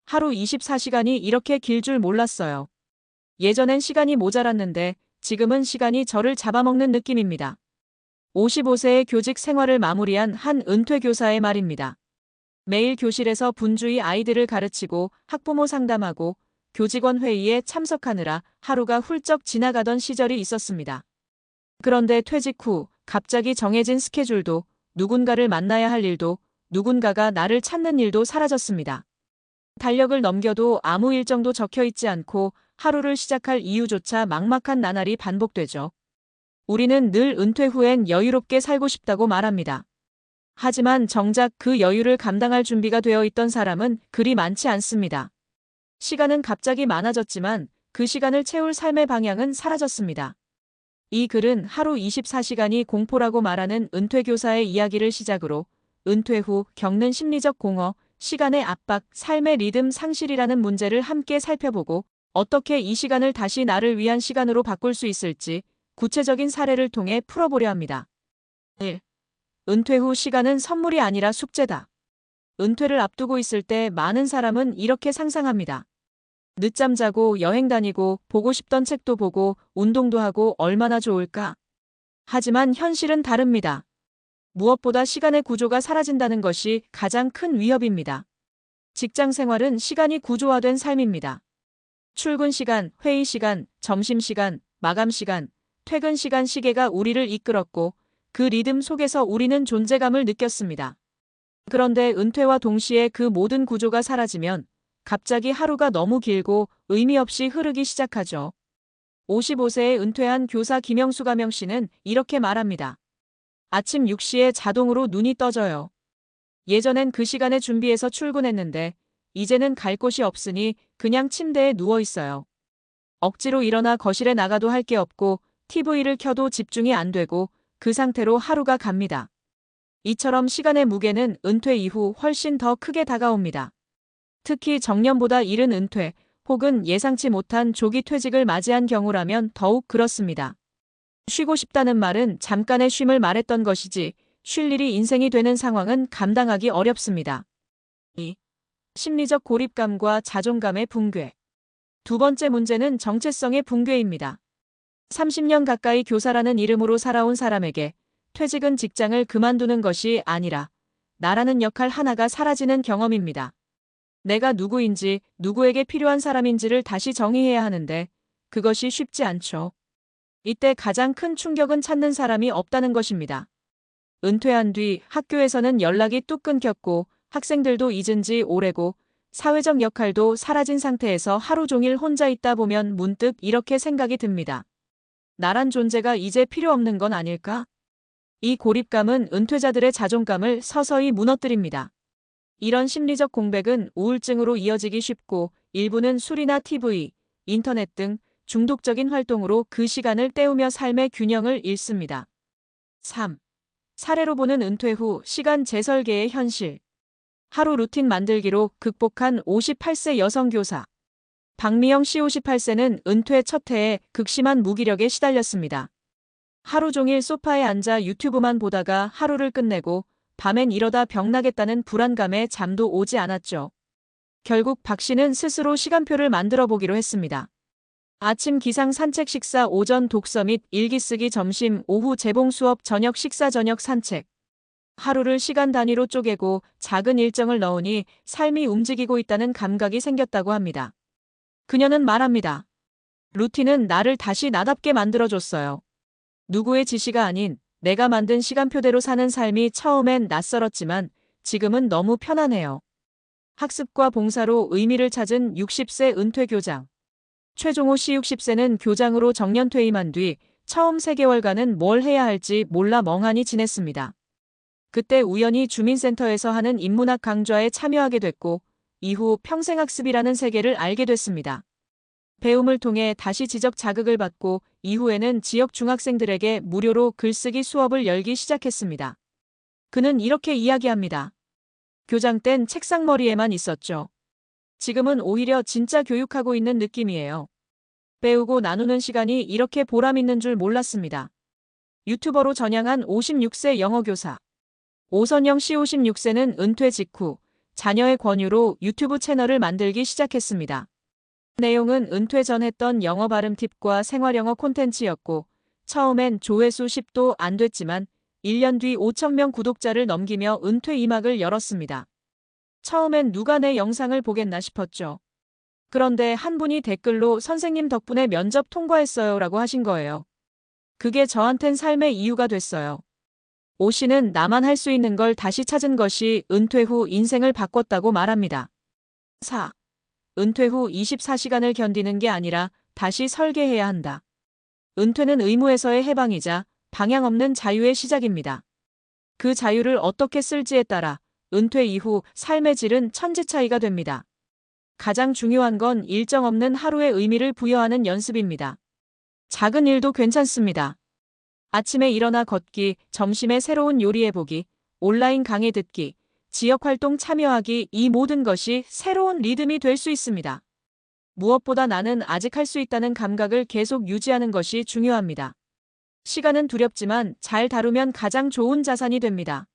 하루 24시간이 이렇게 길 줄 몰랐어요. 예전엔 시간이 모자랐는데 지금은 시간이 저를 잡아먹는 느낌입니다. 55세의 교직 생활을 마무리한 한 은퇴 교사의 말입니다. 매일 교실에서 분주히 아이들을 가르치고 학부모 상담하고 교직원 회의에 참석하느라 하루가 훌쩍 지나가던 시절이 있었습니다. 그런데 퇴직 후 갑자기 정해진 스케줄도, 누군가를 만나야 할 일도, 누군가가 나를 찾는 일도 사라졌습니다. 달력을 넘겨도 아무 일정도 적혀 있지 않고 하루를 시작할 이유조차 막막한 나날이 반복되죠. 우리는 늘 은퇴 후엔 여유롭게 살고 싶다고 말합니다. 하지만 정작 그 여유를 감당할 준비가 되어 있던 사람은 그리 많지 않습니다. 시간은 갑자기 많아졌지만 그 시간을 채울 삶의 방향은 사라졌습니다. 이 글은 하루 24시간이 공포라고 말하는 은퇴 교사의 이야기를 시작으로 은퇴 후 겪는 심리적 공허, 시간의 압박, 삶의 리듬 상실이라는 문제를 함께 살펴보고 어떻게 이 시간을 다시 나를 위한 시간으로 바꿀 수 있을지 구체적인 사례를 통해 풀어보려 합니다. 1. 은퇴 후 시간은 선물이 아니라 숙제다. 은퇴를 앞두고 있을 때 많은 사람은 이렇게 상상합니다. 늦잠 자고 여행 다니고 보고 싶던 책도 보고 운동도 하고 얼마나 좋을까? 하지만 현실은 다릅니다. 무엇보다 시간의 구조가 사라진다는 것이 가장 큰 위협입니다. 직장 생활은 시간이 구조화된 삶입니다. 출근 시간, 회의 시간, 점심 시간, 마감 시간, 퇴근 시간 시계가 우리를 이끌었고 그 리듬 속에서 우리는 존재감을 느꼈습니다. 그런데 은퇴와 동시에 그 모든 구조가 사라지면 갑자기 하루가 너무 길고 의미 없이 흐르기 시작하죠. 55세에 은퇴한 교사 김영수 가명 씨는 이렇게 말합니다. 아침 6시에 자동으로 눈이 떠져요. 예전엔 그 시간에 준비해서 출근했는데 이제는 갈 곳이 없으니 그냥 침대에 누워 있어요. 억지로 일어나 거실에 나가도 할 게 없고 TV를 켜도 집중이 안 되고 그 상태로 하루가 갑니다. 이처럼 시간의 무게는 은퇴 이후 훨씬 더 크게 다가옵니다. 특히 정년보다 이른 은퇴 혹은 예상치 못한 조기 퇴직을 맞이한 경우라면 더욱 그렇습니다. 쉬고 싶다는 말은 잠깐의 쉼을 말했던 것이지 쉴 일이 인생이 되는 상황은 감당하기 어렵습니다. 2. 심리적 고립감과 자존감의 붕괴. 두 번째 문제는 정체성의 붕괴입니다. 30년 가까이 교사라는 이름으로 살아온 사람에게 퇴직은 직장을 그만두는 것이 아니라 나라는 역할 하나가 사라지는 경험입니다. 내가 누구인지, 누구에게 필요한 사람인지를 다시 정의해야 하는데 그것이 쉽지 않죠. 이때 가장 큰 충격은 찾는 사람이 없다는 것입니다. 은퇴한 뒤 학교에서는 연락이 뚝 끊겼고 학생들도 잊은 지 오래고 사회적 역할도 사라진 상태에서 하루 종일 혼자 있다 보면 문득 이렇게 생각이 듭니다. 나란 존재가 이제 필요 없는 건 아닐까? 이 고립감은 은퇴자들의 자존감을 서서히 무너뜨립니다. 이런 심리적 공백은 우울증으로 이어지기 쉽고 일부는 술이나 TV, 인터넷 등 중독적인 활동으로 그 시간을 때우며 삶의 균형을 잃습니다. 3. 사례로 보는 은퇴 후 시간 재설계의 현실. 하루 루틴 만들기로 극복한 58세 여성 교사. 박미영 씨 58세는 은퇴 첫 해에 극심한 무기력에 시달렸습니다. 하루 종일 소파에 앉아 유튜브만 보다가 하루를 끝내고 밤엔 이러다 병나겠다는 불안감에 잠도 오지 않았죠. 결국 박 씨는 스스로 시간표를 만들어 보기로 했습니다. 아침 기상 산책 식사 오전 독서 및 일기 쓰기 점심 오후 재봉 수업 저녁 식사 저녁 산책. 하루를 시간 단위로 쪼개고 작은 일정을 넣으니 삶이 움직이고 있다는 감각이 생겼다고 합니다. 그녀는 말합니다. 루틴은 나를 다시 나답게 만들어줬어요. 누구의 지시가 아닌 내가 만든 시간표대로 사는 삶이 처음엔 낯설었지만 지금은 너무 편안해요. 학습과 봉사로 의미를 찾은 60세 은퇴 교장. 최종호 씨 60세는 교장으로 정년 퇴임한 뒤 처음 3개월간은 뭘 해야 할지 몰라 멍하니 지냈습니다. 그때 우연히 주민센터에서 하는 인문학 강좌에 참여하게 됐고 이후 평생학습이라는 세계를 알게 됐습니다. 배움을 통해 다시 지적 자극을 받고 이후에는 지역 중학생들에게 무료로 글쓰기 수업을 열기 시작했습니다. 그는 이렇게 이야기합니다. 교장 땐 책상머리에만 있었죠. 지금은 오히려 진짜 교육하고 있는 느낌이에요. 배우고 나누는 시간이 이렇게 보람 있는 줄 몰랐습니다. 유튜버로 전향한 56세 영어교사. 오선영 씨 56세는 은퇴 직후 자녀의 권유로 유튜브 채널을 만들기 시작했습니다. 내용은 은퇴 전 했던 영어 발음 팁과 생활영어 콘텐츠였고 처음엔 조회수 10도 안 됐지만 1년 뒤 5,000명 구독자를 넘기며 은퇴 2막을 열었습니다. 처음엔 누가 내 영상을 보겠나 싶었죠. 그런데 한 분이 댓글로 선생님 덕분에 면접 통과했어요 라고 하신 거예요. 그게 저한텐 삶의 이유가 됐어요. 오 씨는 나만 할 수 있는 걸 다시 찾은 것이 은퇴 후 인생을 바꿨다고 말합니다. 4. 은퇴 후 24시간을 견디는 게 아니라 다시 설계해야 한다. 은퇴는 의무에서의 해방이자 방향 없는 자유의 시작입니다. 그 자유를 어떻게 쓸지에 따라 은퇴 이후 삶의 질은 천지 차이가 됩니다. 가장 중요한 건 일정 없는 하루의 의미를 부여하는 연습입니다. 작은 일도 괜찮습니다. 아침에 일어나 걷기, 점심에 새로운 요리해보기, 온라인 강의 듣기, 지역활동 참여하기 이 모든 것이 새로운 리듬이 될 수 있습니다. 무엇보다 나는 아직 할 수 있다는 감각을 계속 유지하는 것이 중요합니다. 시간은 두렵지만 잘 다루면 가장 좋은 자산이 됩니다.